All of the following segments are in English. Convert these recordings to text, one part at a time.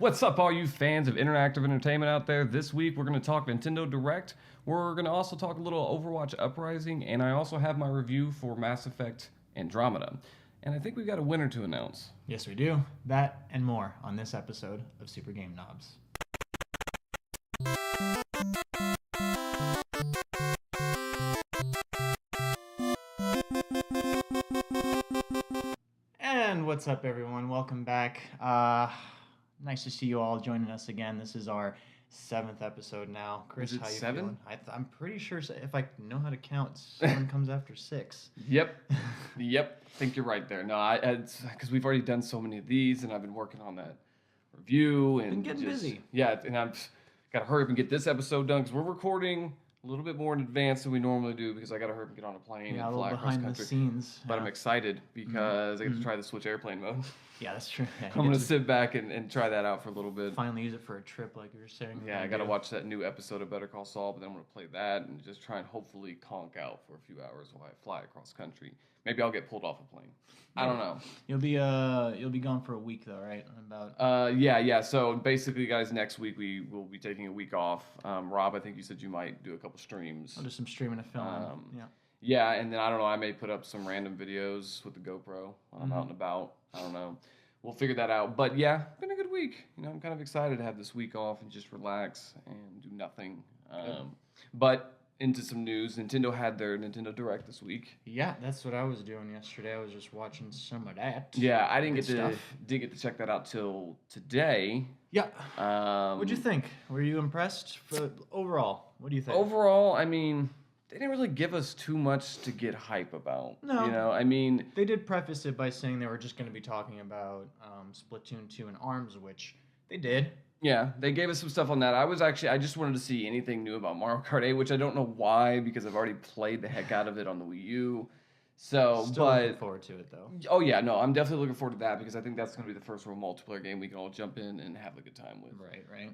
What's up, all you fans of interactive entertainment out there? This week we're going to talk Nintendo Direct. We're going to also talk a little Overwatch Uprising, and I also have my review for Mass Effect Andromeda. And I think we've got a winner to announce. Yes, we do. That and more on this episode of Super Game Knobs. And what's up, everyone? Welcome back. Nice to see you all joining us again. This is our 7th episode now. Chris, Is it how you 7? feeling? I'm pretty sure if I know how to count, 7 comes after 6. Yep. I think you're right there. No, it's because we've already done so many of these, and I've been working on that review and Been getting busy. Yeah, and I've got to hurry up and get this episode done because we're recording a little bit more in advance than we normally do because I got to hurry up and get on a plane and fly across behind country. the scenes. But I'm excited because I get to try the Switch airplane mode. Yeah, that's true. Yeah, I'm going to sit back and try that out for a little bit. Finally use it for a trip, like you were saying. Yeah, I got to watch that new episode of Better Call Saul, but then I'm going to play that and just try and hopefully conk out for a few hours while I fly across country. Maybe I'll get pulled off a plane. I don't know. You'll be gone for a week though, right? About. Yeah. So basically, guys, next week we will be taking a week off. Rob, I think you said you might do a couple streams. I'll do some streaming of film. Yeah. Yeah, and then I don't know. I may put up some random videos with the GoPro when I'm out and about. I don't know. We'll figure that out. But yeah, been a good week. You know, I'm kind of excited to have this week off and just relax and do nothing. But into some news. Nintendo had their Nintendo Direct this week. Yeah, that's what I was doing yesterday. I was just watching some of that. Yeah, I didn't get to check that out till today. Yeah. What'd you think? Were you impressed? Overall, what do you think? Overall, I mean, they didn't really give us too much to get hype about. No. You know, I mean, they did preface it by saying they were just going to be talking about Splatoon 2 and ARMS, which they did. Yeah, they gave us some stuff on that. I just wanted to see anything new about Mario Kart 8, which I don't know why, because I've already played the heck out of it on the Wii U. So, Still looking forward to it, though. Oh, yeah, no, I'm definitely looking forward to that, because I think that's going to be the first real multiplayer game we can all jump in and have a good time with. Right.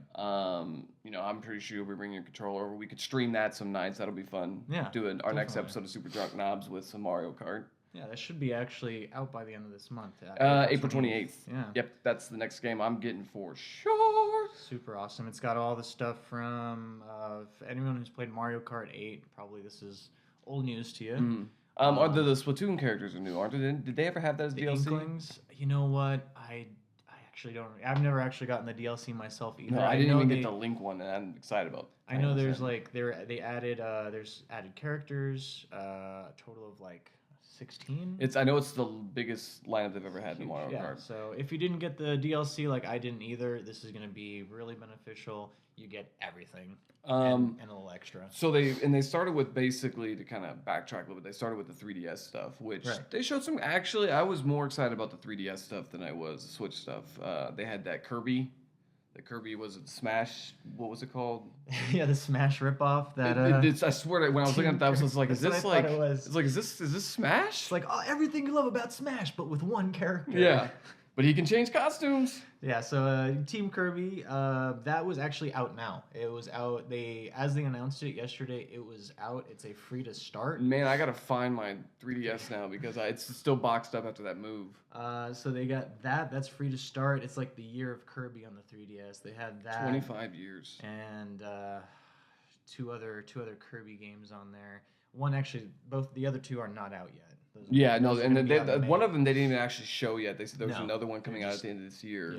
You know, I'm pretty sure you'll be bringing your controller over. We could stream that some nights. That'll be fun. Yeah, Our next episode of Super Drunk Knobs with some Mario Kart. Yeah, that should be actually out by the end of this month. April 28th. Yeah. Yep, that's the next game I'm getting for sure. Super awesome. It's got all the stuff from anyone who's played Mario Kart 8. Probably this is old news to you. The Splatoon characters are new, aren't they? Did they ever have that as DLC? Inklings? You know what? I actually don't. I've never actually gotten the DLC myself either. No, I didn't even get the Link one, and I'm excited about. I know there's they added there's added characters, a total of 16. I know it's the biggest lineup they've ever had in Mario Kart. So if you didn't get the DLC, like I didn't either, this is going to be really beneficial. You get everything and a little extra. So they started with, basically, to kind of backtrack a little bit, they started with the 3DS stuff, which they showed some. Actually, I was more excited about the 3DS stuff than I was the Switch stuff. They had that Kirby. The Kirby was it Smash? What was it called? Yeah, the Smash ripoff. That I swear that when I was looking at that, I was like, "Is this like? Is this Smash?" It's like everything you love about Smash, but with one character. Yeah, but he can change costumes. Yeah. So Team Kirby, that was actually out now. It was out. As they announced it yesterday, it was out. It's a free to start. Man, I gotta find my 3DS now because it's still boxed up after that move. So they got that. That's free to start. It's like the year of Kirby on the 3DS. They had that. 25 years. And two other Kirby games on there. One actually, both the other two are not out yet. One of them they didn't even actually show yet. They said there was another one coming out at the end of this year.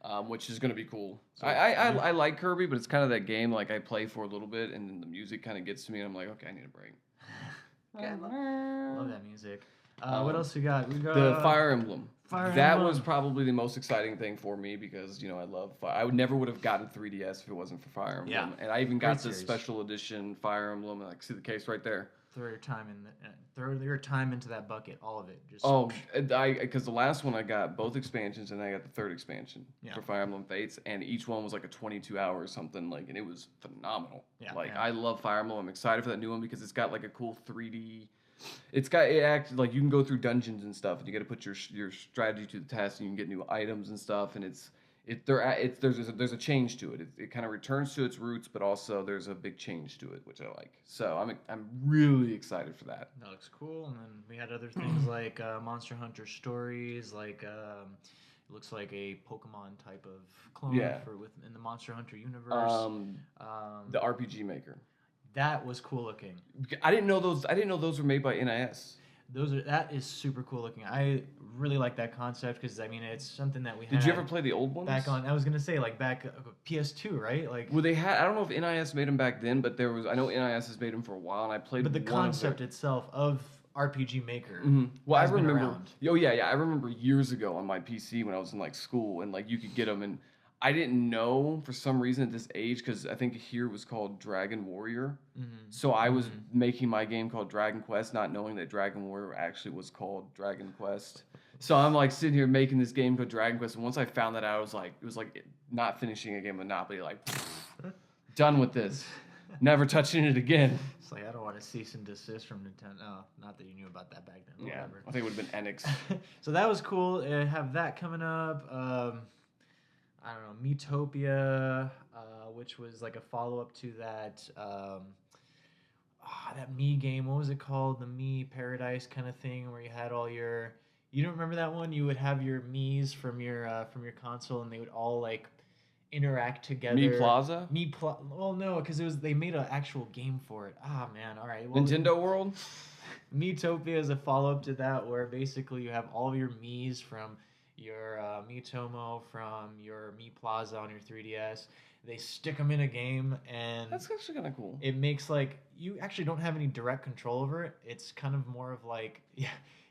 Yeah. Which is going to be cool. So, I like Kirby, but it's kind of that game like I play for a little bit, and then the music kind of gets to me, and I'm like, okay, I need a break. Love that music. What else we got? We got the Fire Emblem. That Emblem was probably the most exciting thing for me because I love. I would have gotten 3DS if it wasn't for Fire Emblem. Yeah. And I even got the special edition Fire Emblem. And I see the case right there. Throw your time into that bucket, all of it. Because the last one I got both expansions and I got the third expansion for Fire Emblem Fates, and each one was like a 22 hours something and it was phenomenal. Yeah, I love Fire Emblem. I'm excited for that new one because it's got like a cool 3D. It acts like you can go through dungeons and stuff, and you got to put your strategy to the test, and you can get new items and stuff, and there's a change to it. It kind of returns to its roots, but also there's a big change to it, which I like. So I'm really excited for that. That looks cool. And then we had other things like Monster Hunter Stories, like It looks like a Pokemon type of clone Yeah. for within the Monster Hunter universe. The RPG Maker. That was cool looking. I didn't know those. I didn't know those were made by NIS. That is super cool looking. I really like that concept because I mean it's something that we had. Did you ever play the old ones? Back on? I was gonna say like back PS2, right? Like. Well, they had. I don't know if NIS made them back then, but there was. I know NIS has made them for a while, and I played. But the one concept itself of RPG Maker. Well, has I been remember. around. Oh yeah, yeah. I remember years ago on my PC when I was in like school, and like you could get them, and I didn't know for some reason at this age because I think here it was called Dragon Warrior. So I was making my game called Dragon Quest, not knowing that Dragon Warrior actually was called Dragon Quest. So I'm like sitting here making this game called Dragon Quest, and once I found that out, I was like, it was like not finishing a game of Monopoly, like done with this, never touching it again. It's like I don't want to cease and desist from Nintendo. Oh, not that you knew about that back then. Yeah, Whatever. I think it would have been Enix. So that was cool. Have that coming up. I don't know, Miitopia, which was like a follow up to that that Mii game. What was it called? The Mii Paradise kind of thing, where you had all your. You don't remember that one? You would have your Miis from your console, and they would all like interact together. Mii Plaza? Well, no, because they made an actual game for it. Ah, man. All right. Well, Nintendo World? Miitopia is a follow up to that, where basically you have all of your Miis from your Miitomo, from your Mii Plaza on your 3DS. They stick them in a game, and That's actually kind of cool. it makes like you actually don't have any direct control over it. It's kind of more of like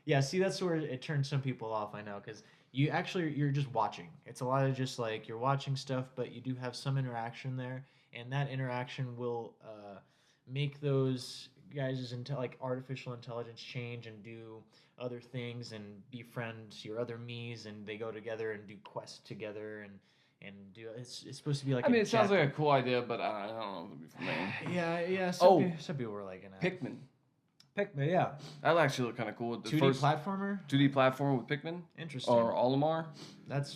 yeah. See, that's where it turns some people off. I know, because you're just watching. It's a lot of just like you're watching stuff, but you do have some interaction there, and that interaction will make those guys' like artificial intelligence change and do other things and befriend your other Miis, and they go together and do quests together and do it's supposed to be like. I mean, it sounds like a cool idea, but I don't know if it'd be for me. Yeah. Some people were like, Pikmin. Pikmin, yeah. That actually looked kind of cool. The 2D first platformer. 2D platformer with Pikmin. Interesting. Or Olimar. That's.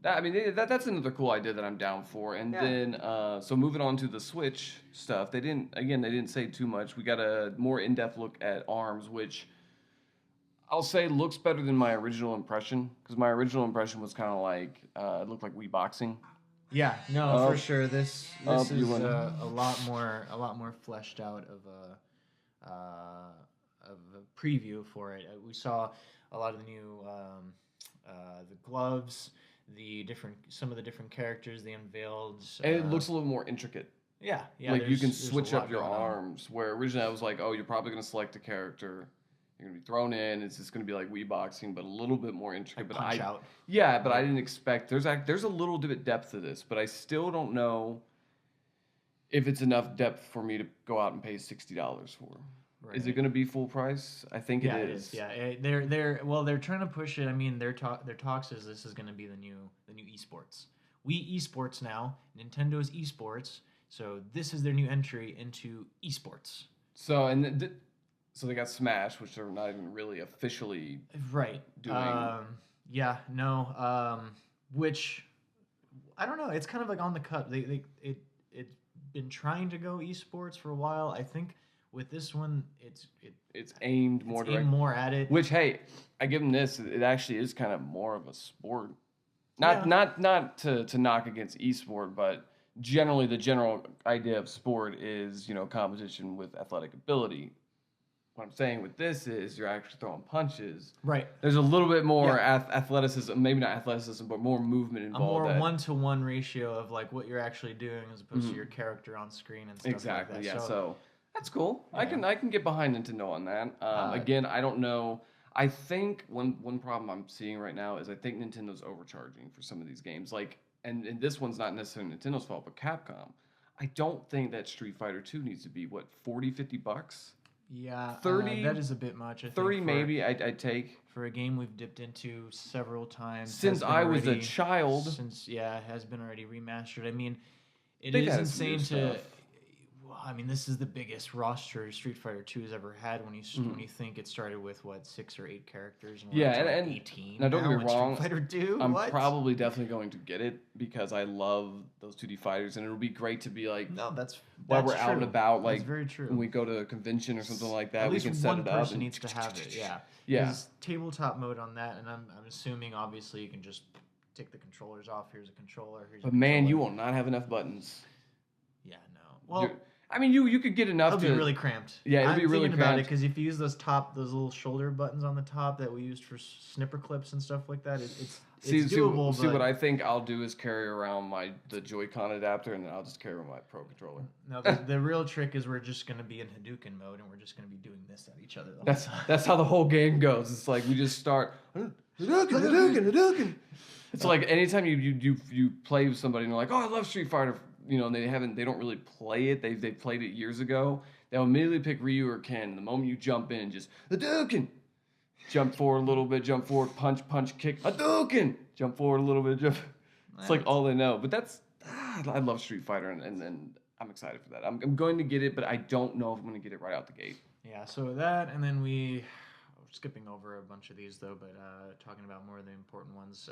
I mean, that's another cool idea that I'm down for. And then, so moving on to the Switch stuff, they didn't say too much. We got a more in-depth look at ARMS, which I'll say looks better than my original impression, because my original impression was kind of like it looked like Wii Boxing. Yeah, no, for sure. This is a lot more fleshed out of a preview for it. We saw a lot of the new the gloves, some of the different characters they unveiled, And it looks a little more intricate. Yeah. Like you can switch up your arms. Where originally I was like, oh, you're probably gonna select a character. You're gonna be thrown in. It's just gonna be like Wii Boxing, but a little bit more intricate. Like but punch out. Yeah, but I didn't expect. There's a little bit depth to this, but I still don't know if it's enough depth for me to go out and pay $60 for. Right. Is it going to be full price? I think it is. Yeah, they're trying to push it. I mean, their talks is this is going to be the new esports. Wii esports now. Nintendo's esports. So this is their new entry into esports. So so they got Smash, which they're not even really officially doing. Which I don't know. It's kind of like on the cut. It's been trying to go esports for a while. I think with this one, it's aimed more at it. Which, hey, I give them this. It actually is kind of more of a sport. Not to knock against esport, but generally the general idea of sport is competition with athletic ability. What I'm saying with this is you're actually throwing punches. Right. There's a little bit more athleticism, maybe not athleticism, but more movement involved. A more 1-to-1 ratio of like what you're actually doing as opposed to your character on screen and stuff like that. Yeah. So that's cool. Yeah. I can get behind Nintendo on that. Again, I don't know. I think one problem I'm seeing right now is I think Nintendo's overcharging for some of these games. Like, and this one's not necessarily Nintendo's fault, but Capcom. I don't think that Street Fighter 2 needs to be $40-$50. Yeah, 30. That is a bit much. I think 30 maybe I'd take for a game we've dipped into several times since I was a child. It has been already remastered. I mean, it is insane to. I mean, this is the biggest roster Street Fighter 2 has ever had. When you think it started with 6 or 8 characters, and and 18. Now don't get me wrong, Street Fighter 2. I'm probably definitely going to get it because I love those 2D fighters, and it'll be great to be like. No, that's while we're out and about, like that's very true. When we go to a convention or something like that, at least we can set it up. One person needs to have it. Yeah. Yeah. There's tabletop mode on that, and I'm assuming obviously you can just take the controllers off. Here's a controller. Here's But your man, you controller. will not have enough buttons. Yeah, no. Well, You're- I mean, you could get enough it'll to be really cramped. Yeah, it'll I'm be really thinking about it cramped. because if you use those little shoulder buttons on the top that we used for snipper clips and stuff like that, it's doable. See, but what I think I'll do is carry around the Joy-Con adapter, and then I'll just carry around my Pro controller. no, the real trick is we're just gonna be in Hadouken mode and we're just gonna be doing this at each other. That's how the whole game goes. It's like we just start Hadouken. It's like anytime you play with somebody and they're like, oh, I love Street Fighter, and they don't really play it. They played it years ago. They'll immediately pick Ryu or Ken. The moment you jump in, just Hadouken. Jump forward a little bit, jump forward, punch, kick, Hadouken. Jump forward a little bit, jump. It's like all they know. But I love Street Fighter, and I'm excited for that. I'm going to get it, but I don't know if I'm going to get it right out the gate. Yeah, so that, and then we're skipping over a bunch of these though, but talking about more of the important ones.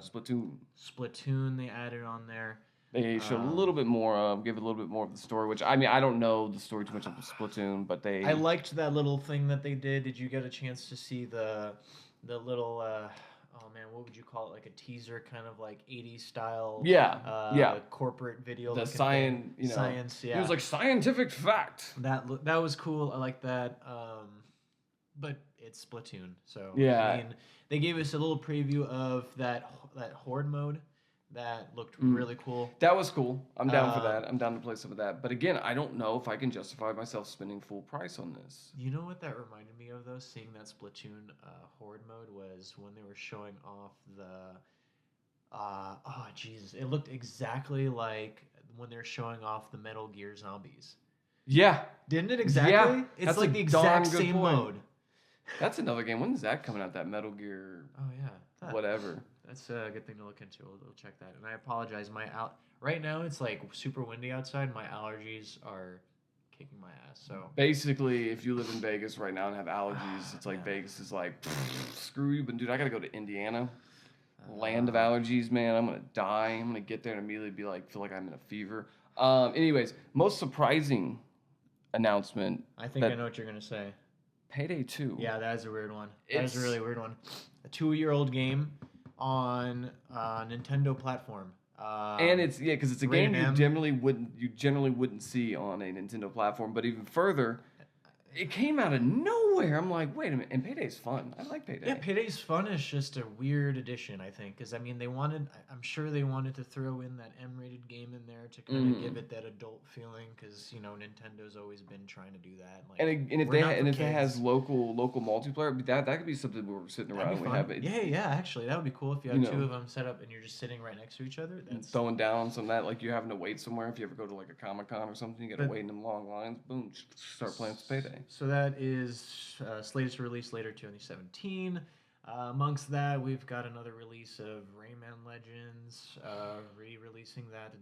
Splatoon, they added on there. They showed a little bit more, give a little bit more of the story, which, I mean, I don't know the story too much of Splatoon, but I liked that little thing that they did. Did you get a chance to see the little, oh man, what would you call it? Like a teaser, kind of like 80s style. Yeah. Corporate video. The science, yeah. It was like scientific fact. That was cool. I like that. But it's Splatoon, so yeah. I mean, they gave us a little preview of that horde mode. That looked really cool. That was cool. I'm down for that. I'm down to play some of that. But again, I don't know if I can justify myself spending full price on this. You know what that reminded me of, though? Seeing that Splatoon horde mode was when they were showing off the... oh, Jesus. It looked exactly like when they're showing off the Metal Gear Zombies. Yeah. Didn't it exactly? Yeah. It's like the exact same mode. That's another game. When is that coming out? That Metal Gear... Oh, yeah. Whatever. That's a good thing to look into. We'll check that. And I apologize. Right now it's like super windy outside. My allergies are kicking my ass. So basically, if you live in Vegas right now and have allergies, it's like Vegas is like, screw you. But dude, I gotta go to Indiana, land of allergies, man. I'm gonna die. I'm gonna get there and immediately be like, feel like I'm in a fever. Anyways, most surprising announcement. I think I know what you're gonna say. Payday 2. Yeah, that is a weird one. That is a really weird one. A 2-year-old game on a Nintendo platform. And it's because it's a game you generally wouldn't see on a Nintendo platform. But even further, it came out of nowhere. I'm like, wait a minute. And Payday's fun. I like Payday. Yeah, Payday's fun. It's just a weird addition, I think. Because, I mean, I'm sure they wanted to throw in that M-rated game in there to kind of give it that adult feeling. Because, Nintendo's always been trying to do that. Like, and if it has local multiplayer, that could be something where we're sitting around and we have it. Yeah, actually. That would be cool if you have two of them set up and you're just sitting right next to each other. That's throwing down some of that. Like, you're having to wait somewhere. If you ever go to, like, a Comic-Con or something, you got to wait in them long lines. Boom, start playing some Payday. So that is slated to release later 2017. Amongst that, we've got another release of Rayman Legends, re-releasing that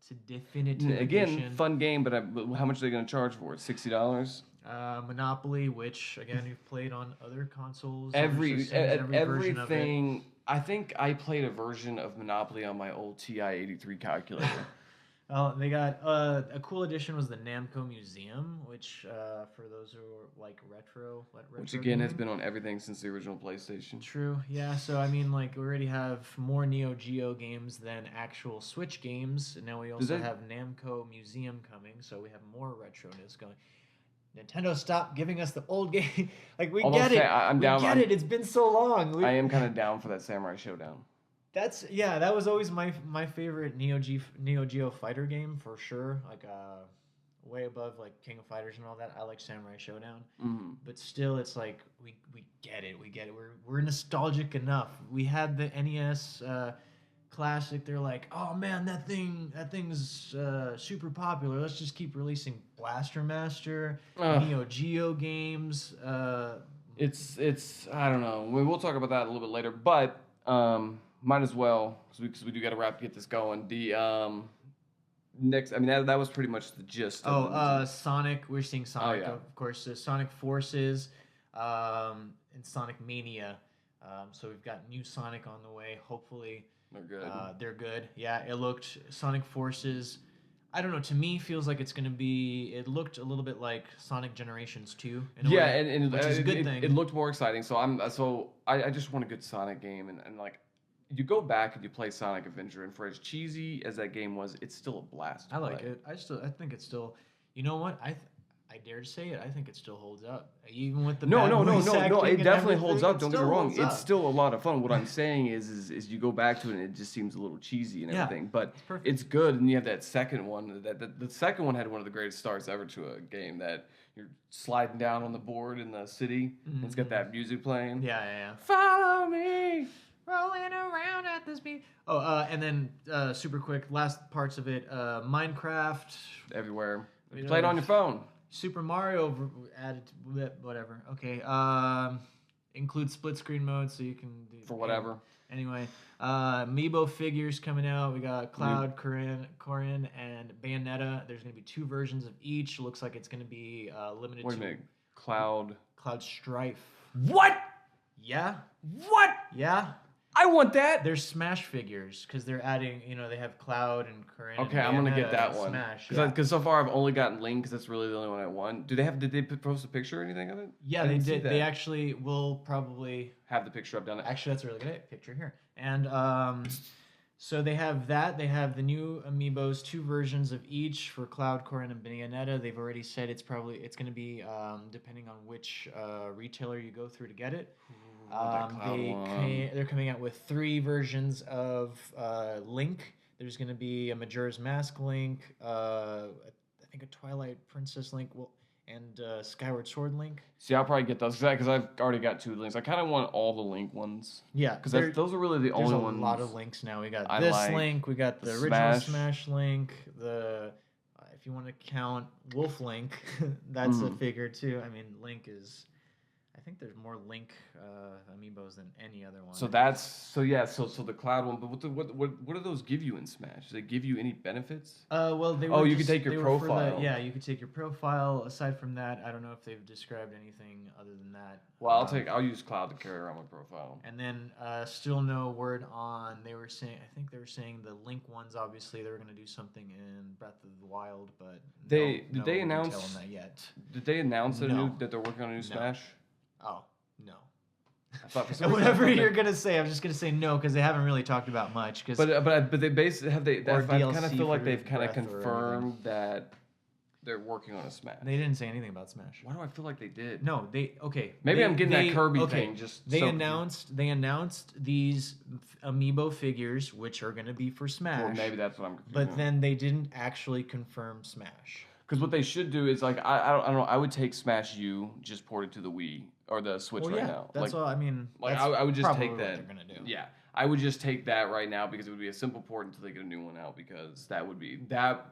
to definitive again, edition. Fun game, but how much are they going to charge for it? $60? Monopoly, which again you've played on other consoles. Everything. I think I played a version of Monopoly on my old TI-83 calculator. They got a cool addition was the Namco Museum, which for those who are like retro which again has been on everything since the original PlayStation. True, yeah. So I mean, like we already have more Neo Geo games than actual Switch games, and now we also have Namco Museum coming, so we have more retroness going. Nintendo, stop giving us the old game. Like we get it. I'm down. We get it. It's been so long. I am kind of down for that Samurai Showdown. That was always my favorite Neo Geo fighter game for sure. Like way above like King of Fighters and all that. I like Samurai Showdown, but still, it's like we get it. We're nostalgic enough. We had the NES Classic. They're like, oh man, that thing's super popular. Let's just keep releasing Blaster Master, Neo Geo games. It's I don't know. We'll talk about that a little bit later, but might as well because we do got to get this going. The next, I mean that was pretty much the gist. Sonic. We're seeing Sonic, of course. Sonic Forces, and Sonic Mania. So we've got new Sonic on the way. Hopefully they're good. They're good. Yeah, it looked Sonic Forces. I don't know. To me, feels like it's gonna be. It looked a little bit like Sonic Generations 2. In a way, and which is a good thing. It looked more exciting. So I just want a good Sonic game, and like you go back and you play Sonic Adventure, and for as cheesy as that game was, it's still a blast to I like play. it. I think it's still. You know what? I dare to say it. I think it still holds up, even with the No, bad no, no, voice no, no. acting It and definitely holds everything. up. It Don't get me still wrong. holds It's up. still a lot of fun. What I'm saying is you go back to it and it just seems a little cheesy and Yeah, everything. But it's perfect. it's good. And you have that second one. The second one had one of the greatest starts ever to a game. That you're sliding down on the board in the city. And it's got that music playing. Yeah, yeah, yeah. Follow me. Rolling around at the speed. Oh, and then super quick, last parts of it. Minecraft, Everywhere. We Play it don't- on your phone. Super Mario added whatever. Okay. Includes split screen mode, so you can do For whatever. Anyway, Amiibo figures coming out. We got Cloud, Corin, and Bayonetta. There's gonna be 2 versions of each. Looks like it's gonna be limited Wait a to minute. Cloud. Strife. What? Yeah, What? yeah. I want that. They're Smash figures because they're adding. They have Cloud and Corin. Okay, and I'm gonna get Bayonetta that and one. Smash. Because so far I've only gotten Link because that's really the only one I want. Did they post a picture or anything of it? Yeah, I they didn't see did. that. They actually will probably. Have the picture up down it. Actually, that's a really good picture here. And so they have that. They have the new Amiibos, 2 versions of each for Cloud, Corin, and Bayonetta. They've already said it's going to be depending on which retailer you go through to get it. They're coming out with 3 versions of Link. There's going to be a Majora's Mask Link, I think a Twilight Princess Link, and Skyward Sword Link. See, I'll probably get those because I've already got 2 Links. I kind of want all the Link ones. Yeah, Because those are really the only ones. There's a lot of links now. We got I this like. Link. We got the The original Smash. Smash Link. If you want to count Wolf Link, that's a figure too. I mean, Link is. I think there's more Link amiibos than any other one. So the Cloud one. But what do those give you in Smash? Do they give you any benefits? Well, they Oh, were you could take your they were for profile. yeah, you could take your profile. Aside from that, I don't know if they've described anything other than that. Well, I'll use Cloud to carry around my profile. And then still no word on. I think they were saying the Link ones. Obviously, they were going to do something in Breath of the Wild, but Did they detail announce on that yet? Did they announce No. that they're working on a new Smash? Oh no. I thought for some reason Whatever I thought you're gonna say, I'm just gonna say no because they haven't really talked about much. But they basically have they. Or I kind of DLC feel like for they've kind of Breath or confirmed that they're working on a Smash. they didn't say anything about Smash. Why do I feel like they did? No, maybe Maybe I'm getting that Kirby thing. They announced these amiibo figures, which are gonna be for Smash. Well, maybe that's what I'm. But then they didn't actually confirm Smash. Because what they should do is like I don't know. I would take Smash U just ported to the Wii or the Switch now. That's all. I mean, Like that's I would just probably take what that. they're gonna do. Yeah, I would just take that right now because it would be a simple port until they get a new one out because that would be that.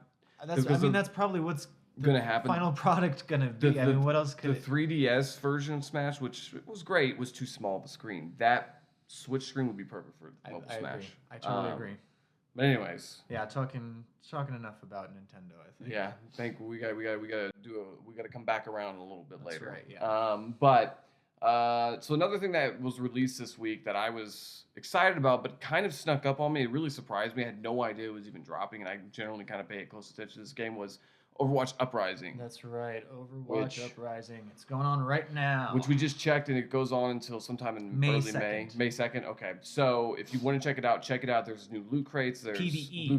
That's probably what's gonna happen. Final product gonna be. I mean, what else could the 3DS version of Smash, which was great, was too small of a screen. That Switch screen would be perfect for mobile I Smash. agree. I totally agree. But anyways, Yeah, talking enough about Nintendo. I think. yeah, I think we got to come back around a little bit That's later. right, yeah. So another thing that was released this week that I was excited about, but kind of snuck up on me, it really surprised me. I had no idea it was even dropping, and I generally kind of pay close attention to this game. Was Overwatch Uprising. That's right, Overwatch Uprising. It's going on right now. Which we just checked, and it goes on until sometime in May early 2nd. May 2nd. Okay, so if you want to check it out, check it out. There's new loot crates. There's PvE.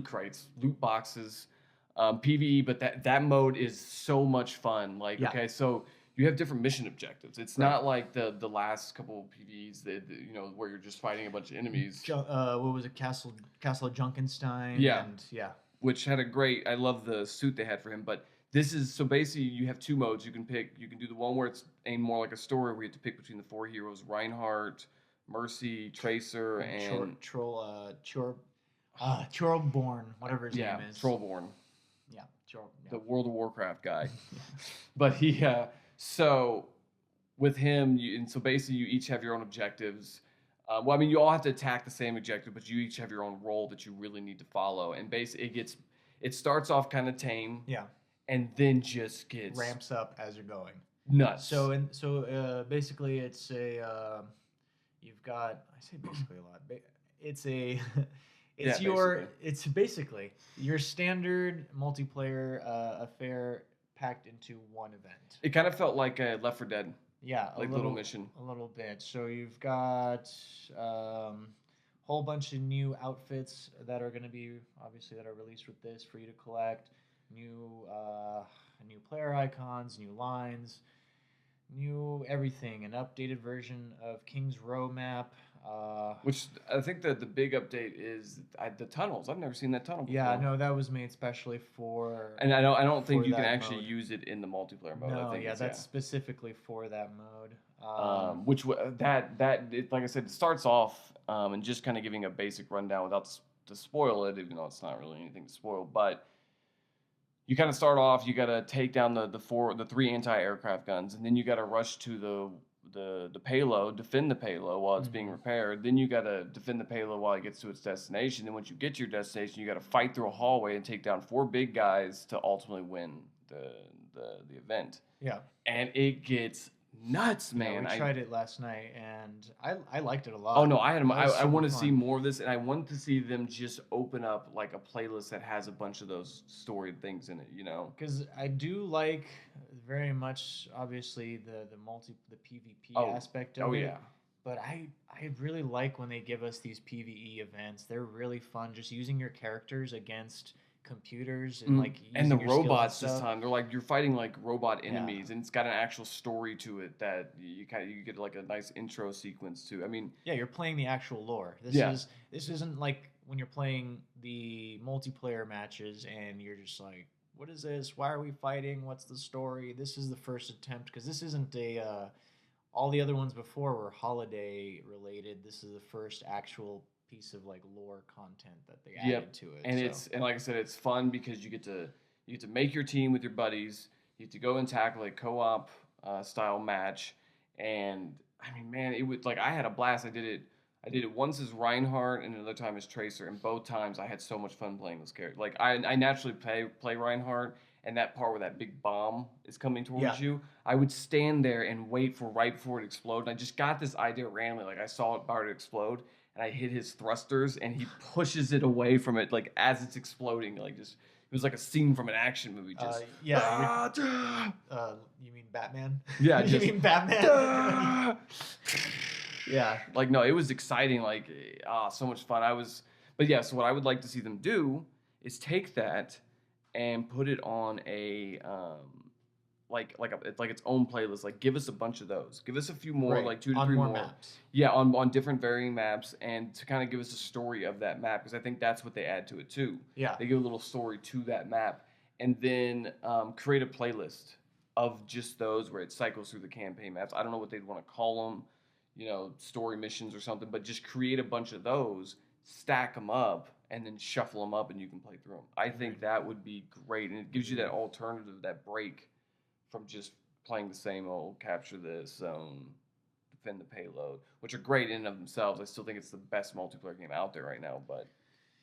loot boxes, PvE. But that mode is so much fun. Like, Yeah. okay, so you have different mission objectives. It's not like the last couple of PvEs that where you're just fighting a bunch of enemies. What was it? Castle Junkenstein. Yeah. And yeah. Which had I love the suit they had for him, but this is, so basically you have 2 modes you can pick. You can do the one where it's aimed more like a story where you have to pick between the 4 heroes, Reinhardt, Mercy, Tracer, and Chorlborn, whatever his name is. Trollborn, Yeah, the World of Warcraft guy. But so with him, and so basically you each have your own objectives. Well, I mean, you all have to attack the same objective, but you each have your own role that you really need to follow. And basically, it starts off kind of tame, Yeah. and then just gets Ramps up as you're going. nuts. So basically, it's you've got. I say basically a lot. It's basically your standard multiplayer affair packed into one event. It kind of felt like a Left 4 Dead. Yeah, Like little mission. A little bit. So you've got whole bunch of new outfits that are going to be obviously that are released with this for you to collect. New player icons, new lines, new everything. An updated version of King's Row map. Which I think that the big update is the tunnels. I've never seen that tunnel before. Yeah, no, that was made specially for. And I don't think for you can that actually mode. use it in the multiplayer mode. I No, think yeah, it's that's specifically for that mode. like I said, it starts off and just kind of giving a basic rundown without to spoil it, even though it's not really anything to spoil. But you kind of start off. You got to take down the three anti-aircraft guns, and then you got to rush to the payload, defend the payload while it's being repaired. Then you got to defend the payload while it gets to its destination. Then once you get to your destination, you got to fight through a hallway and take down four big guys to ultimately win the event. Yeah. And it gets nuts, man. Yeah, we tried it last night, and I liked it a lot. Oh no, I want to fun. see more of this, and I want to see them just open up like a playlist that has a bunch of those storied things in it. Because I do like very much, obviously the PvP aspect of it. Oh yeah. But I really like when they give us these PvE events. They're really fun. Just using your characters against computers and like and the using your skills and robots this stuff. time, they're like you're fighting like robot enemies, and it's got an actual story to it that you get like a nice intro sequence to. I mean, yeah, you're playing the actual lore. This isn't like when you're playing the multiplayer matches and you're just like, what is this? Why are we fighting? What's the story? This is the first attempt because this isn't all the other ones before were holiday related. This is the first actual piece of like lore content that they added to it. And and like I said, it's fun because you get to make your team with your buddies. You get to go and tackle a co-op style match, and I mean, man, it was like I had a blast. I did it once as Reinhardt and another time as Tracer, and both times I had so much fun playing those characters. Like I naturally play Reinhardt, and that part where that big bomb is coming towards you, I would stand there and wait for right before it exploded. And I just got this idea randomly, like I saw it about to explode, and I hit his thrusters, and he pushes it away from it, like as it's exploding, like just it was like a scene from an action movie. Just you mean Batman? Yeah, you mean Batman? Yeah, like no, it was exciting, like so much fun. But yeah. So what I would like to see them do is take that and put it on a it's its own playlist. Like give us a bunch of those. Give us a few more, like 2 to 3 more maps. Yeah, on different varying maps, and to kind of give us a story of that map, because I think that's what they add to it too. Yeah, they give a little story to that map, and then create a playlist of just those where it cycles through the campaign maps. I don't know what they'd want to call them, story missions or something, but just create a bunch of those, stack them up, and then shuffle them up, and you can play through them. I think that would be great, and it gives you that alternative, that break from just playing the same old capture this zone, defend the payload, which are great in and of themselves. I still think it's the best multiplayer game out there right now, but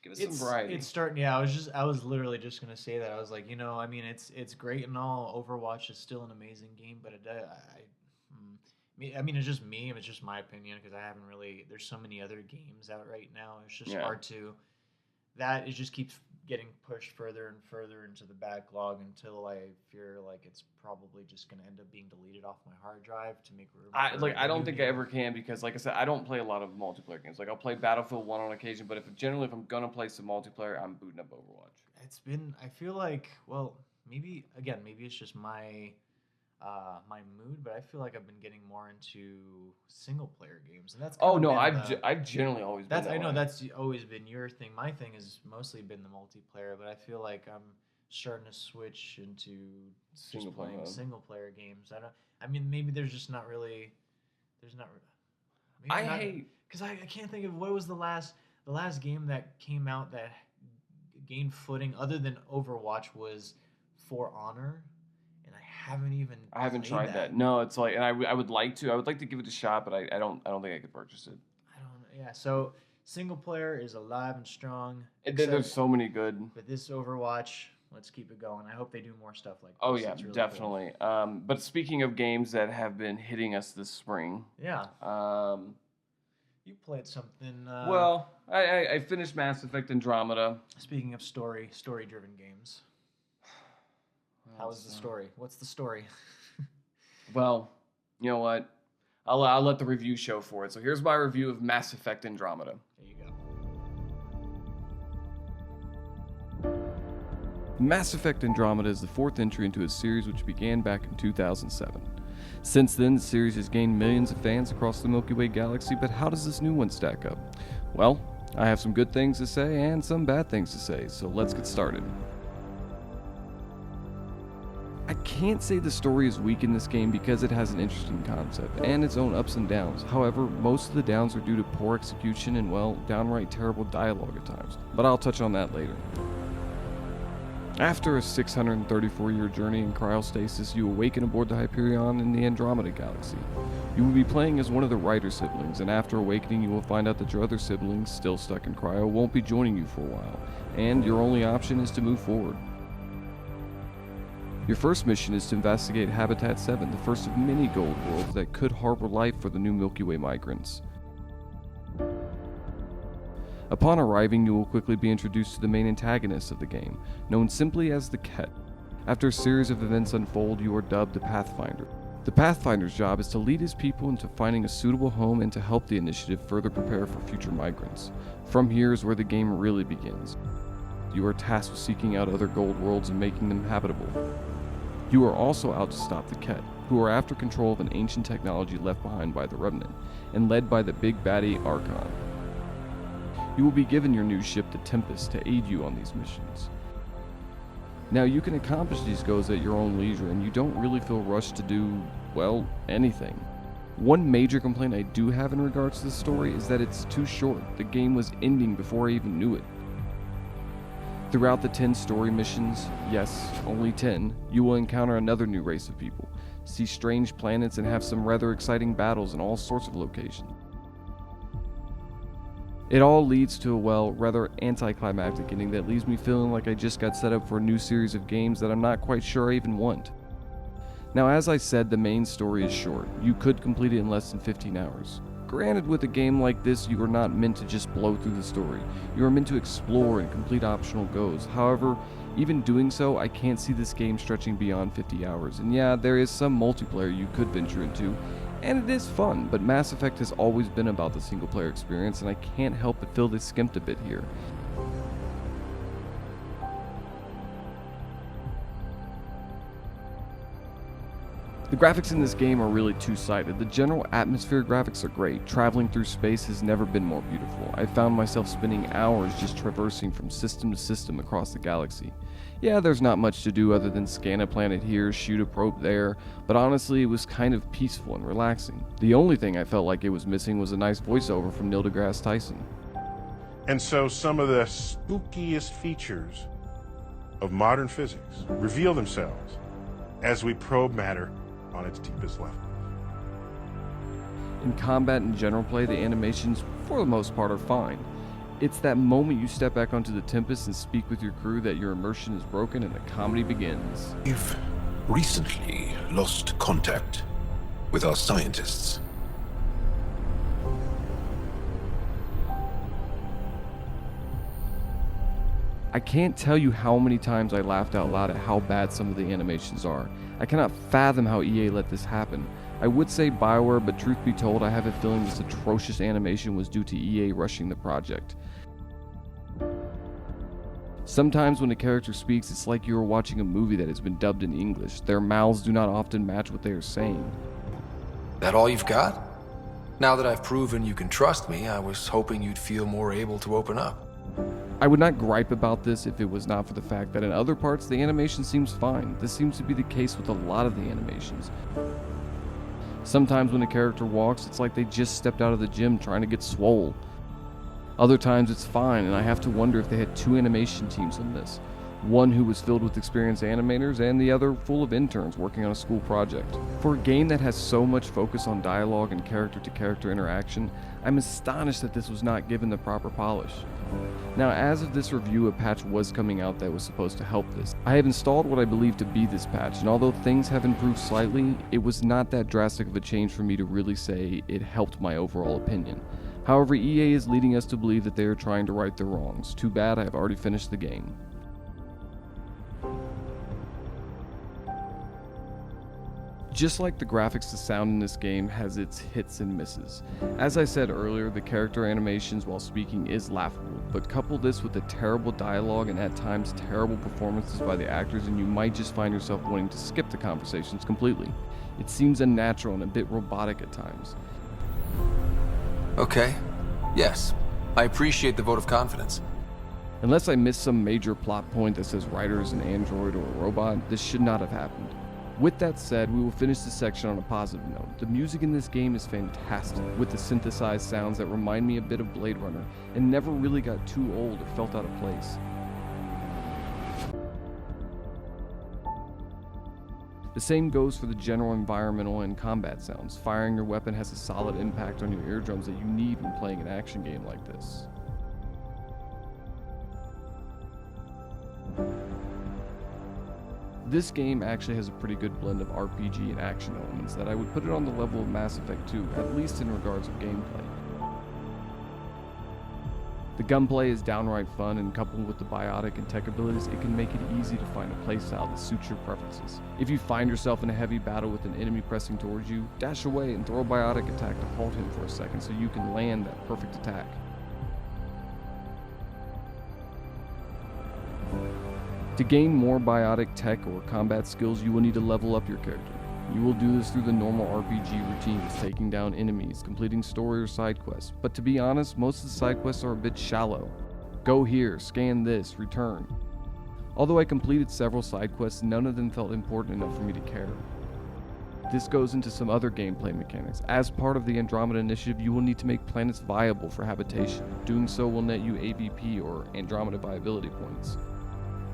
give us some variety. It's starting. Yeah, I was literally just gonna say that. I was like, I mean, it's great and all. Overwatch is still an amazing game, but I mean, it's just me. It's just my opinion because I haven't really. There's so many other games out right now. It's just hard to. It just keeps getting pushed further and further into the backlog until I fear like it's probably just going to end up being deleted off my hard drive to make room. I don't think I ever can, because like I said, I don't play a lot of multiplayer games. Like I'll play Battlefield 1 on occasion, but if I'm going to play some multiplayer, I'm booting up Overwatch. I feel like, well, maybe it's just my my mood, but I feel like I've been getting more into single player games, and that's I've generally always been I know that's always been your thing. My thing has mostly been the multiplayer, but I feel like I'm starting to switch into single player games. I mean, maybe there's not. Because I can't think of what was the last game that came out that gained footing other than Overwatch was For Honor. I haven't tried that. No, it's like, and I would like to. I would like to give it a shot, but I don't think I could purchase it. Yeah. So single player is alive and strong. There's so many good. But this Overwatch, let's keep it going. I hope they do more stuff like this. Oh yeah, really definitely. Cool. But speaking of games that have been hitting us this spring. Yeah. You played something. Well, I finished Mass Effect Andromeda. Speaking of story-driven games. How is the story? What's the story? Well, you know what? I'll let the review show for it. So here's my review of Mass Effect Andromeda. There you go. Mass Effect Andromeda is the fourth entry into a series which began back in 2007. Since then, the series has gained millions of fans across the Milky Way galaxy, but how does this new one stack up? Well, I have some good things to say and some bad things to say, so let's get started. I can't say the story is weak in this game because it has an interesting concept and its own ups and downs. However, most of the downs are due to poor execution and, well, downright terrible dialogue at times, but I'll touch on that later. After a 634-year journey in cryostasis, you awaken aboard the Hyperion in the Andromeda galaxy. You will be playing as one of the Ryder siblings, and after awakening you will find out that your other siblings, still stuck in cryo, won't be joining you for a while, and your only option is to move forward. Your first mission is to investigate Habitat 7, the first of many gold worlds that could harbor life for the new Milky Way migrants. Upon arriving, you will quickly be introduced to the main antagonist of the game, known simply as the Ket. After a series of events unfold, you are dubbed the Pathfinder. The Pathfinder's job is to lead his people into finding a suitable home and to help the initiative further prepare for future migrants. From here is where the game really begins. You are tasked with seeking out other gold worlds and making them habitable. You are also out to stop the Ket, who are after control of an ancient technology left behind by the Remnant, and led by the big baddie Archon. You will be given your new ship, the Tempest, to aid you on these missions. Now, you can accomplish these goals at your own leisure, and you don't really feel rushed to do, well, anything. One major complaint I do have in regards to the story is that it's too short. The game was ending before I even knew it. Throughout the 10 story missions, yes, only 10, you will encounter another new race of people, see strange planets, and have some rather exciting battles in all sorts of locations. It all leads to a, well, rather anticlimactic ending that leaves me feeling like I just got set up for a new series of games that I'm not quite sure I even want. Now, as I said, the main story is short. You could complete it in less than 15 hours. Granted, with a game like this, you are not meant to just blow through the story. You are meant to explore and complete optional goals. However, even doing so, I can't see this game stretching beyond 50 hours. And yeah, there is some multiplayer you could venture into, and it is fun, but Mass Effect has always been about the single player experience, and I can't help but feel they skimped a bit here. The graphics in this game are really two-sided. The general atmosphere graphics are great. Traveling through space has never been more beautiful. I found myself spending hours just traversing from system to system across the galaxy. Yeah, there's not much to do other than scan a planet here, shoot a probe there, but honestly it was kind of peaceful and relaxing. The only thing I felt like it was missing was a nice voiceover from Neil deGrasse Tyson. And so some of the spookiest features of modern physics reveal themselves as we probe matter on its deepest level. In combat and general play, the animations, for the most part, are fine. It's that moment you step back onto the Tempest and speak with your crew that your immersion is broken and the comedy begins. We've recently lost contact with our scientists. I can't tell you how many times I laughed out loud at how bad some of the animations are. I cannot fathom how EA let this happen. I would say BioWare, but truth be told, I have a feeling this atrocious animation was due to EA rushing the project. Sometimes when a character speaks, it's like you are watching a movie that has been dubbed in English. Their mouths do not often match what they are saying. That all you've got? Now that I've proven you can trust me, I was hoping you'd feel more able to open up. I would not gripe about this if it was not for the fact that in other parts the animation seems fine. This seems to be the case with a lot of the animations. Sometimes when a character walks, it's like they just stepped out of the gym trying to get swole. Other times it's fine, and I have to wonder if they had two animation teams on this. One who was filled with experienced animators, and the other full of interns working on a school project. For a game that has so much focus on dialogue and character-to-character interaction, I'm astonished that this was not given the proper polish. Now, as of this review, a patch was coming out that was supposed to help this. I have installed what I believe to be this patch, and although things have improved slightly, it was not that drastic of a change for me to really say it helped my overall opinion. However, EA is leading us to believe that they are trying to right their wrongs. Too bad I have already finished the game. Just like the graphics, the sound in this game has its hits and misses. As I said earlier, the character animations while speaking is laughable, but couple this with the terrible dialogue and at times terrible performances by the actors and you might just find yourself wanting to skip the conversations completely. It seems unnatural and a bit robotic at times. Okay. Yes. I appreciate the vote of confidence. Unless I missed some major plot point that says Ryder is an android or a robot, this should not have happened. With that said, we will finish this section on a positive note. The music in this game is fantastic, with the synthesized sounds that remind me a bit of Blade Runner, and never really got too old or felt out of place. The same goes for the general environmental and combat sounds. Firing your weapon has a solid impact on your eardrums that you need when playing an action game like this. This game actually has a pretty good blend of RPG and action elements that I would put it on the level of Mass Effect 2, at least in regards of gameplay. The gunplay is downright fun, and coupled with the biotic and tech abilities, it can make it easy to find a playstyle that suits your preferences. If you find yourself in a heavy battle with an enemy pressing towards you, dash away and throw a biotic attack to halt him for a second so you can land that perfect attack. To gain more biotic tech or combat skills, you will need to level up your character. You will do this through the normal RPG routines, taking down enemies, completing story or side quests, but to be honest, most of the side quests are a bit shallow. Go here, scan this, return. Although I completed several side quests, none of them felt important enough for me to care. This goes into some other gameplay mechanics. As part of the Andromeda initiative, you will need to make planets viable for habitation. Doing so will net you AVP or Andromeda viability points.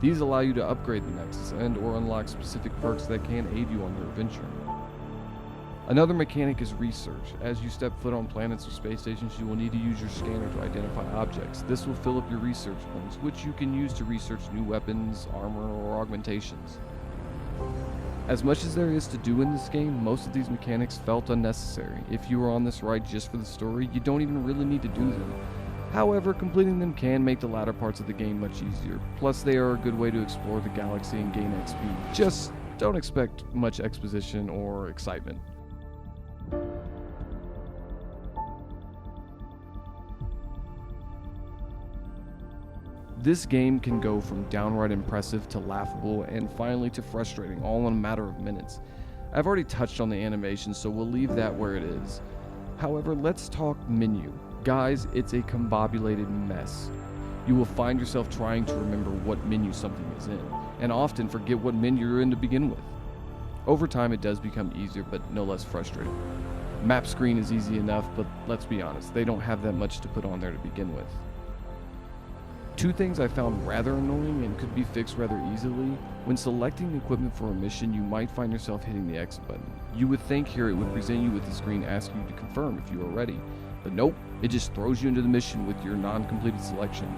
These allow you to upgrade the Nexus and or unlock specific perks that can aid you on your adventure. Another mechanic is research. As you step foot on planets or space stations, you will need to use your scanner to identify objects. This will fill up your research points, which you can use to research new weapons, armor, or augmentations. As much as there is to do in this game, most of these mechanics felt unnecessary. If you are on this ride just for the story, you don't even really need to do them. However, completing them can make the latter parts of the game much easier. Plus, they are a good way to explore the galaxy and gain XP. Just don't expect much exposition or excitement. This game can go from downright impressive to laughable and finally to frustrating, all in a matter of minutes. I've already touched on the animation, so we'll leave that where it is. However, let's talk menu. Guys, it's a combobulated mess. You will find yourself trying to remember what menu something is in, and often forget what menu you're in to begin with. Over time it does become easier, but no less frustrating. Map screen is easy enough, but let's be honest, they don't have that much to put on there to begin with. Two things I found rather annoying and could be fixed rather easily. When selecting equipment for a mission, you might find yourself hitting the X button. You would think here it would present you with the screen asking you to confirm if you are ready. But nope, it just throws you into the mission with your non-completed selection.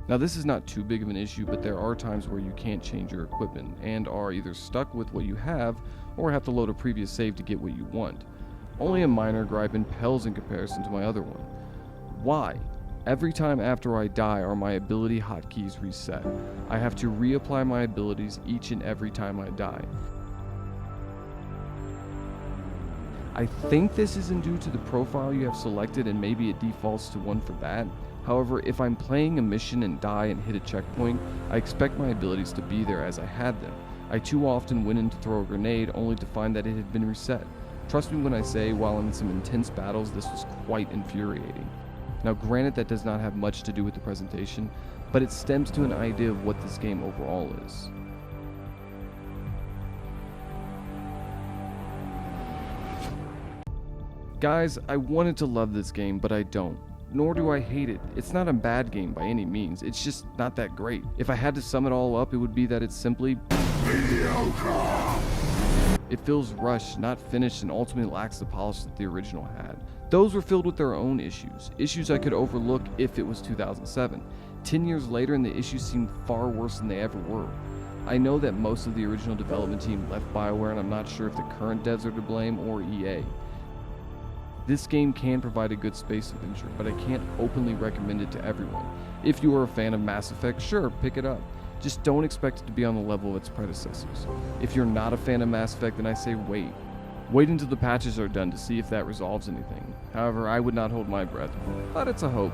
Now this is not too big of an issue, but there are times where you can't change your equipment and are either stuck with what you have or have to load a previous save to get what you want. Only a minor gripe and pales in comparison to my other one. Why? Every time after I die are my ability hotkeys reset. I have to reapply my abilities each and every time I die. I think this isn't due to the profile you have selected and maybe it defaults to one for that. However, if I'm playing a mission and die and hit a checkpoint, I expect my abilities to be there as I had them. I too often went in to throw a grenade only to find that it had been reset. Trust me when I say, while in some intense battles, this was quite infuriating. Now granted, that does not have much to do with the presentation, but it stems to an idea of what this game overall is. Guys, I wanted to love this game, but I don't. Nor do I hate it. It's not a bad game by any means, it's just not that great. If I had to sum it all up, it would be that it's simply mediocre. It feels rushed, not finished, and ultimately lacks the polish that the original had. Those were filled with their own issues I could overlook if it was 2007. 10 years later and the issues seem far worse than they ever were. I know that most of the original development team left BioWare, and I'm not sure if the current devs are to blame or EA. This game can provide a good space adventure, but I can't openly recommend it to everyone. If you are a fan of Mass Effect, sure, pick it up. just don't expect it to be on the level of its predecessors. If you're not a fan of Mass Effect, then I say wait. Wait until the patches are done to see if that resolves anything. However, I would not hold my breath, but it's a hope.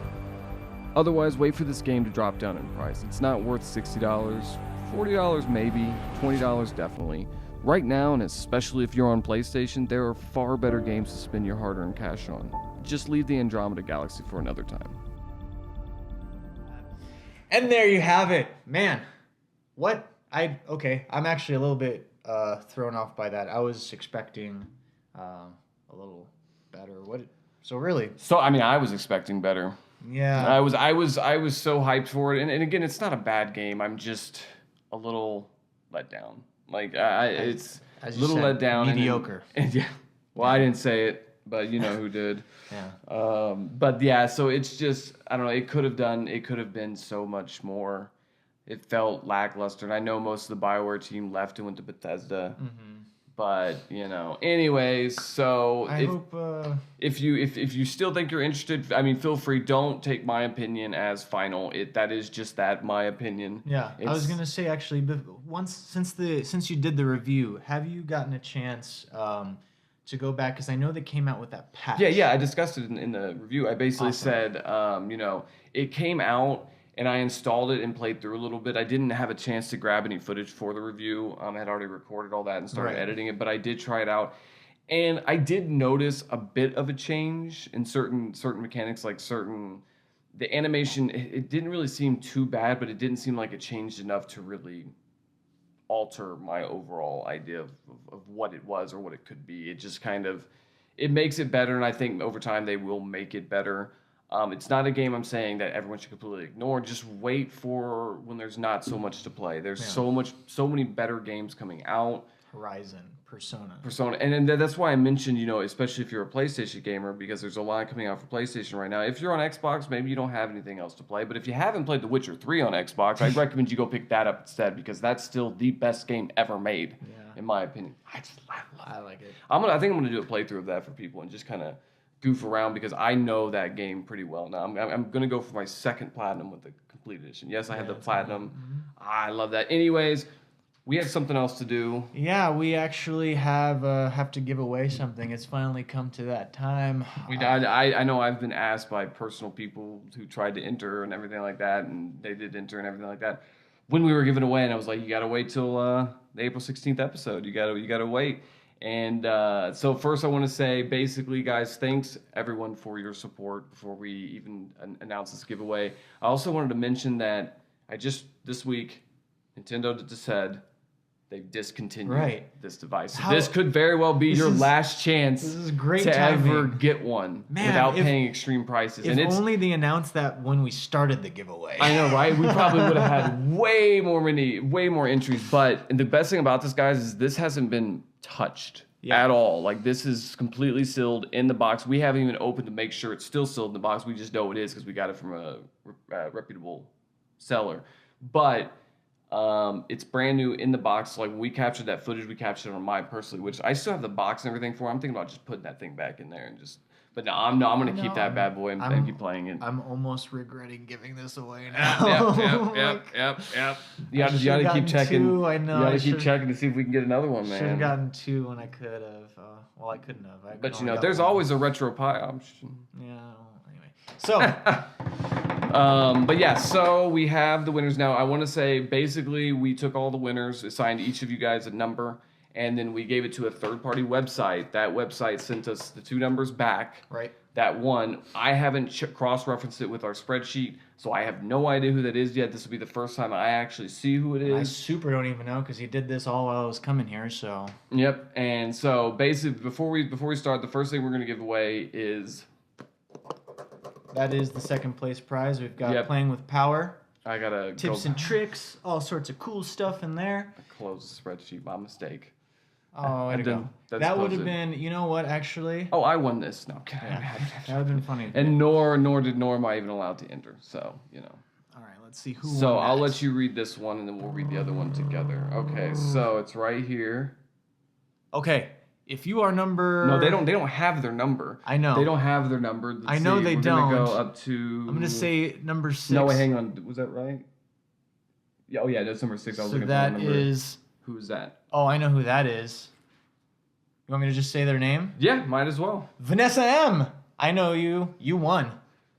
Otherwise, wait for this game to drop down in price. It's not worth $60, $40 maybe, $20 definitely. Right now, and especially if you're on PlayStation, there are far better games to spend your hard-earned cash on. Just leave the Andromeda Galaxy for another time. And there you have it. Man, what? I'm actually a little bit thrown off by that. I was expecting a little better. So really? So, I mean, I was expecting better. Yeah. I was so hyped for it. And again, it's not a bad game. I'm just a little let down. Like, it's a little let down. Mediocre. And yeah. Well, I didn't say it, but you know who did. Yeah. But yeah, so it's just, I don't know, it could have been so much more. It felt lackluster. And I know most of the BioWare team left and went to Bethesda. Mm-hmm. But, you know, anyways, so if you still think you're interested, I mean, feel free. Don't take my opinion as final. That is just that, my opinion. Yeah, I was gonna say actually, but since you did the review, have you gotten a chance to go back? Because I know they came out with that patch. Yeah, I discussed it in the review. I basically said, you know, it came out. And I installed it and played through a little bit. I didn't have a chance to grab any footage for the review. I had already recorded all that and started editing it, but I did try it out. And I did notice a bit of a change in certain mechanics, like the animation, it didn't really seem too bad, but it didn't seem like it changed enough to really alter my overall idea of what it was or what it could be. It just it makes it better, and I think over time they will make it better. It's not a game I'm saying that everyone should completely ignore. Just wait for when there's not so much to play. There's so many better games coming out. Horizon, Persona, and that's why I mentioned, you know, especially if you're a PlayStation gamer, because there's a lot coming out for PlayStation right now. If you're on Xbox, maybe you don't have anything else to play. But if you haven't played The Witcher 3 on Xbox, I'd recommend you go pick that up instead, because that's still the best game ever made, in my opinion. I like it. I think I'm gonna do a playthrough of that for people and just kind of goof around, because I know that game pretty well now. I'm gonna go for my second platinum with the complete edition. Yes, I had the platinum. Mm-hmm. I love that. Anyways, we have something else to do. Yeah, we actually have to give away something. It's finally come to that time. I know I've been asked by personal people who tried to enter and everything like that, and they did enter and everything like that, when we were giving away, and I was like, you gotta wait till the April 16th episode. You gotta wait. And so first I want to say, basically, guys, thanks everyone for your support before we even announce this giveaway. I also wanted to mention that this week, Nintendo just said they've discontinued this device. So this could very well be your last chance to ever get one without paying extreme prices. If only they announced that when we started the giveaway. I know, right? We probably would have had way more entries. But the best thing about this, guys, is this hasn't been touched at all. Like, this is completely sealed in the box. We haven't even opened to make sure it's still sealed in the box. We just know it is because we got it from a reputable seller. But it's brand new in the box. Like, when we captured that footage, we captured it on mine personally, which I still have the box and everything for. I'm thinking about just putting that thing back in there and just. But no, I'm going to keep that bad boy and keep playing it. I'm almost regretting giving this away now. Yep. You gotta keep checking. I know. You gotta keep checking to see if we can get another one, man. Should have gotten two when I could have. Well, I couldn't have. But you know, there's always a RetroPie option. Yeah. Anyway, so. But yeah, so we have the winners now. I want to say, basically, we took all the winners, assigned each of you guys a number, and then we gave it to a third-party website. That website sent us the two numbers back. Right. That one, I haven't cross-referenced it with our spreadsheet, so I have no idea who that is yet. This will be the first time I actually see who it is. I super don't even know, because he did this all while I was coming here, so. Yep, and so basically, before we start, the first thing we're going to give away is... That is the second place prize. We've got Playing with Power. I gotta tips and tricks, all sorts of cool stuff in there. I closed the spreadsheet by mistake. Oh, I go. That would have been, you know what, actually? Oh, I won this. No, that would have been funny. And nor am I even allowed to enter. So, you know. All right, let's see who. So I'll let you read this one, and then we'll read the other one together. Okay, so it's right here. Okay, if you are number. No, they don't have their number. I know. They don't have their number. I know they don't. We're gonna go up to. I'm gonna say number 6. No, wait, hang on. Was that right? Yeah, oh yeah, that's number 6. I was So looking for that the number. is. Who's that? Oh, I know who that is. You want me to just say their name? Yeah, might as well. Vanessa M. I know you. You won.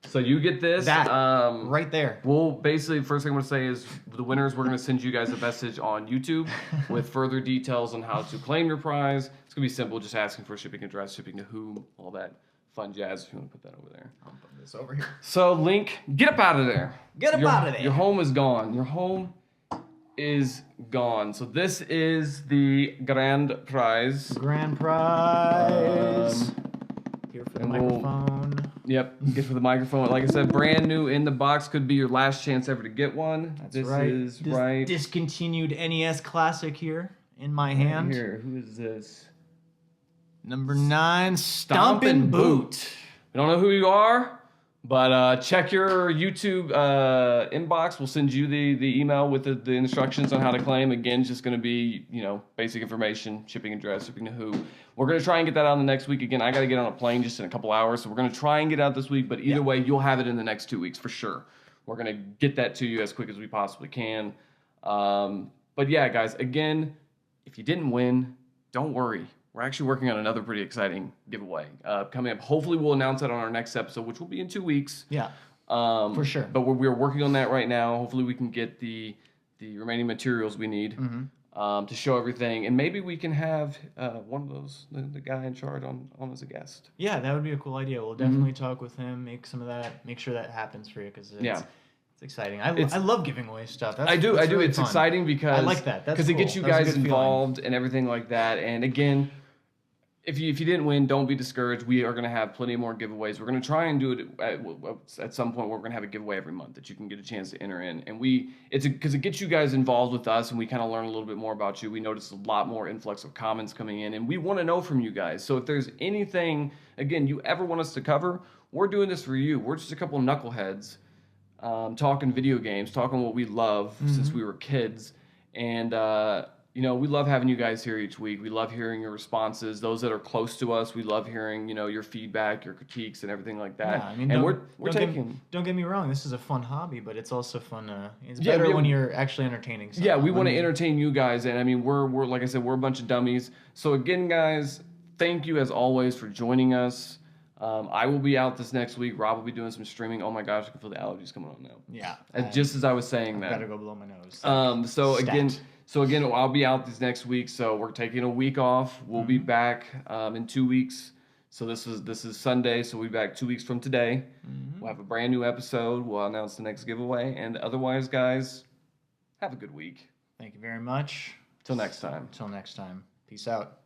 So you get this. That right there. Well, basically, first thing I'm going to say is the winners, we're going to send you guys a message on YouTube with further details on how to claim your prize. It's going to be simple, just asking for shipping address, shipping to whom, all that fun jazz, if you want to put that over there. I'll put this over here. So, Link, get up out of there. Get up out of there. Your home is gone. Your home is gone. So this is the grand prize. Grand prize. Here for the and microphone. Yep, get for the microphone. Like I said, brand new in the box. Could be your last chance ever to get one. That's this right. is This right discontinued NES classic here in my hand. here. Who is this? Number 9, Stompin' Boot. We don't know who you are, but check your YouTube inbox. We'll send you the email with the instructions on how to claim. Again, it's just going to be, basic information, shipping address, shipping to who. We're going to try and get that out in the next week. Again, I got to get on a plane just in a couple hours, so we're going to try and get out this week, but either way, you'll have it in the next 2 weeks for sure. We're going to get that to you as quick as we possibly can. But yeah, guys, again, if you didn't win, don't worry. We're actually working on another pretty exciting giveaway coming up. Hopefully, we'll announce that on our next episode, which will be in 2 weeks. Yeah, for sure. But we're working on that right now. Hopefully, we can get the remaining materials we need to show everything, and maybe we can have one of those the guy in charge on as a guest. Yeah, that would be a cool idea. We'll definitely talk with him, make sure that happens for you because it's exciting. I love giving away stuff. I do. Really It's fun. exciting because I like that. That's because it cool. gets you That's a guys good involved and everything like that. And again, if you didn't win, don't be discouraged. We are going to have plenty more giveaways. We're going to try and do it at some point. We're going to have a giveaway every month that you can get a chance to enter in. And it's because it gets you guys involved with us, and we kind of learn a little bit more about you. We notice a lot more influx of comments coming in, and we want to know from you guys. So if there's anything, again, you ever want us to cover, we're doing this for you. We're just a couple of knuckleheads talking video games, talking what we love since we were kids, and we love having you guys here each week. We love hearing your responses. Those that are close to us, we love hearing your feedback, your critiques, and everything like that. Yeah, I mean, and we're taking. Don't get me wrong. This is a fun hobby, but it's also fun. It's better when you're actually entertaining someone. Yeah, we want to entertain you guys, and I mean, we're like I said, we're a bunch of dummies. So again, guys, thank you as always for joining us. I will be out this next week. Rob will be doing some streaming. Oh my gosh, I can feel the allergies coming on now. Yeah. Just as I was saying that. Gotta go blow my nose. So again, I'll be out this next week. So we're taking a week off. We'll be back in 2 weeks. So this is Sunday. So we'll be back 2 weeks from today. We'll have a brand new episode. We'll announce the next giveaway. And otherwise, guys, have a good week. Thank you very much. Till next time. Till next time. Peace out.